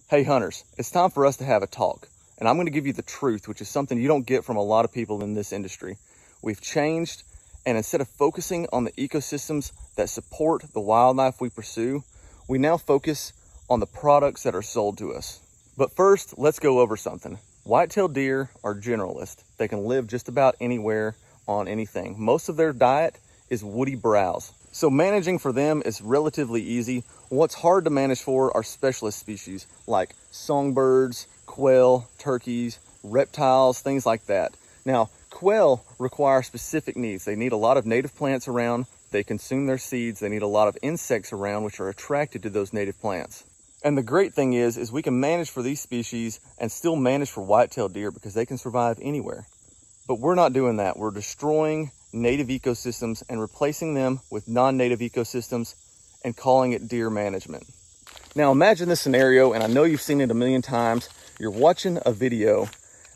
Hey hunters, it's time for us to have a talk, and I'm going to give you the truth, which is something you don't get from a lot of people in this industry. We've changed, and instead of focusing on the ecosystems that support the wildlife we pursue, we now focus on the products that are sold to us. But first, let's go over something. White-tailed deer are generalists. They can live just about anywhere on anything. Most of their diet is woody browse. So managing for them is relatively easy. What's hard to manage for are specialist species like songbirds, quail, turkeys, reptiles, things like that. Now, quail require specific needs. They need a lot of native plants around. They consume their seeds. They need a lot of insects around which are attracted to those native plants. And the great thing is we can manage for these species and still manage for white-tailed deer because they can survive anywhere. But we're not doing that. We're destroying native ecosystems and replacing them with non-native ecosystems and calling it deer management. Now imagine this scenario, and I know you've seen it a million times. You're watching a video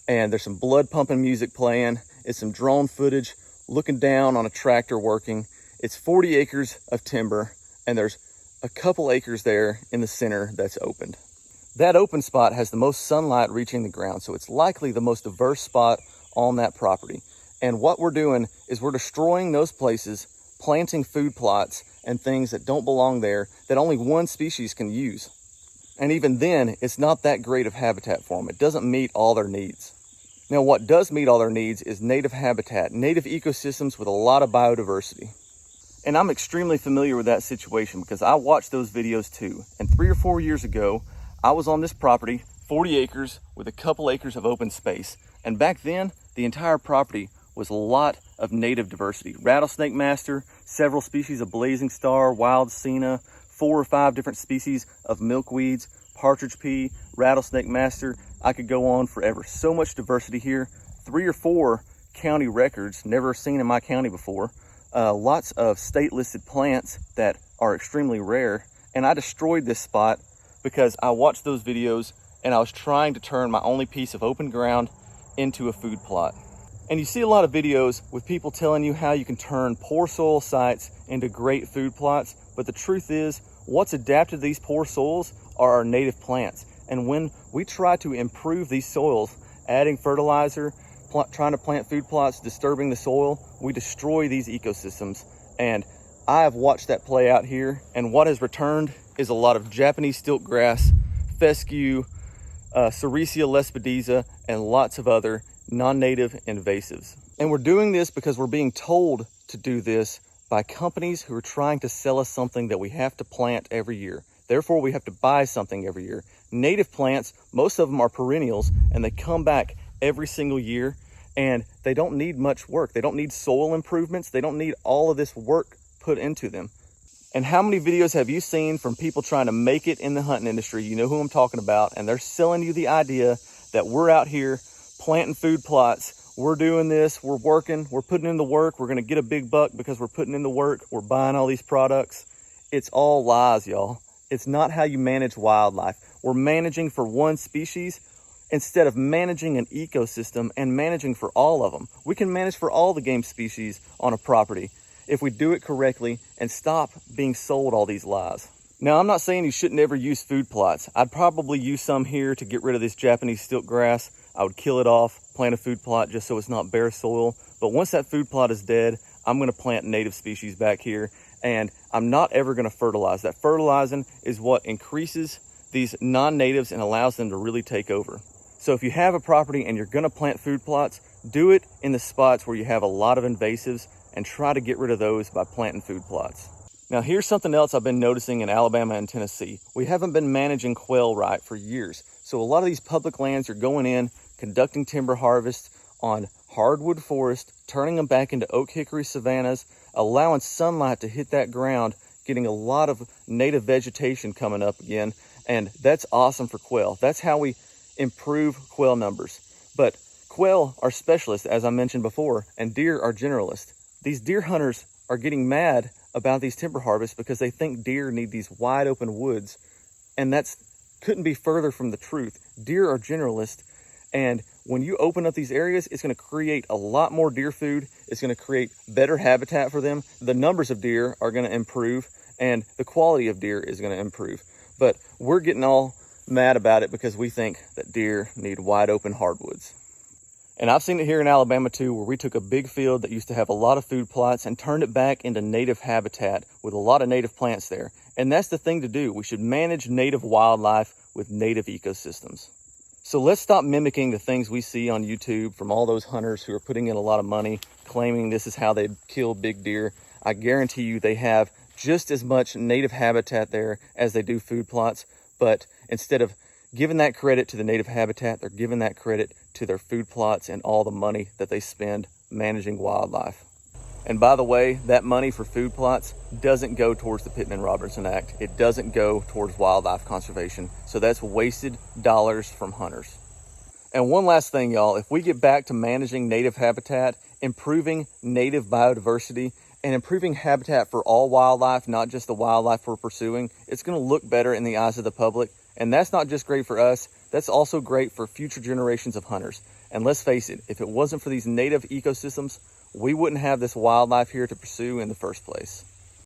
and there's some blood pumping music playing. It's some drone footage looking down on a tractor working. It's 40 acres of timber and there's a couple acres there in the center that's opened. That open spot has the most sunlight reaching the ground, so it's likely the most diverse spot on that property. And what we're doing is we're destroying those places, planting food plots and things that don't belong there that only one species can use. And even then, it's not that great of habitat for them. It doesn't meet all their needs. Now, what does meet all their needs is native habitat, native ecosystems with a lot of biodiversity. And I'm extremely familiar with that situation because I watched those videos too. And 3 or 4 years ago, I was on this property, 40 acres with a couple acres of open space. And back then, the entire property was a lot of native diversity. Rattlesnake master, several species of blazing star, wild senna, 4 or 5 different species of milkweeds, partridge pea, rattlesnake master. I could go on forever. So much diversity here. 3 or 4 county records, never seen in my county before. Lots of state listed plants that are extremely rare. And I destroyed this spot because I watched those videos and I was trying to turn my only piece of open ground into a food plot. And you see a lot of videos with people telling you how you can turn poor soil sites into great food plots. But the truth is, what's adapted to these poor soils are our native plants. And when we try to improve these soils, adding fertilizer, trying to plant food plots, disturbing the soil, we destroy these ecosystems. And I have watched that play out here. And what has returned is a lot of Japanese stiltgrass, fescue, Sericea lespedeza, and lots of other non-native invasives. And we're doing this because we're being told to do this by companies who are trying to sell us something that we have to plant every year. Therefore, we have to buy something every year. Native plants, most of them are perennials, and they come back every single year, and they don't need much work. They don't need soil improvements. They don't need all of this work put into them. And how many videos have you seen from people trying to make it in the hunting industry? You know who I'm talking about, and they're selling you the idea that we're out here planting food plots. We're doing this, we're working, we're putting in the work, we're gonna get a big buck because we're putting in the work, we're buying all these products. It's all lies, y'all. It's not how you manage wildlife. We're managing for one species instead of managing an ecosystem and managing for all of them. We can manage for all the game species on a property if we do it correctly and stop being sold all these lies. Now, I'm not saying you shouldn't ever use food plots. I'd probably use some here to get rid of this Japanese stiltgrass. I would kill it off, plant a food plot just so it's not bare soil. But once that food plot is dead, I'm gonna plant native species back here, and I'm not ever gonna fertilize. That fertilizing is what increases these non-natives and allows them to really take over. So if you have a property and you're gonna plant food plots, do it in the spots where you have a lot of invasives and try to get rid of those by planting food plots. Now here's something else I've been noticing in Alabama and Tennessee. We haven't been managing quail right for years. So a lot of these public lands are going in, conducting timber harvest on hardwood forest, turning them back into oak hickory savannas, allowing sunlight to hit that ground, getting a lot of native vegetation coming up again. And that's awesome for quail. That's how we improve quail numbers. But quail are specialists, as I mentioned before, and deer are generalists. These deer hunters are getting mad about these timber harvests because they think deer need these wide open woods. And that's couldn't be further from the truth. Deer are generalists, and when you open up these areas, it's going to create a lot more deer food. It's going to create better habitat for them. The numbers of deer are going to improve, and the quality of deer is going to improve. But we're getting all mad about it because we think that deer need wide open hardwoods. And I've seen it here in Alabama too, where we took a big field that used to have a lot of food plots and turned it back into native habitat with a lot of native plants there. And that's the thing to do. We should manage native wildlife with native ecosystems. So let's stop mimicking the things we see on YouTube from all those hunters who are putting in a lot of money, claiming this is how they kill big deer. I guarantee you they have just as much native habitat there as they do food plots, but instead of giving that credit to the native habitat, they're giving that credit to their food plots and all the money that they spend managing wildlife. And by the way, that money for food plots doesn't go towards the Pittman-Robertson Act. It doesn't go towards wildlife conservation. So that's wasted dollars from hunters. And one last thing, y'all, if we get back to managing native habitat, improving native biodiversity, and improving habitat for all wildlife, not just the wildlife we're pursuing, it's going to look better in the eyes of the public. And that's not just great for us, that's also great for future generations of hunters. And let's face it, if it wasn't for these native ecosystems, we wouldn't have this wildlife here to pursue in the first place.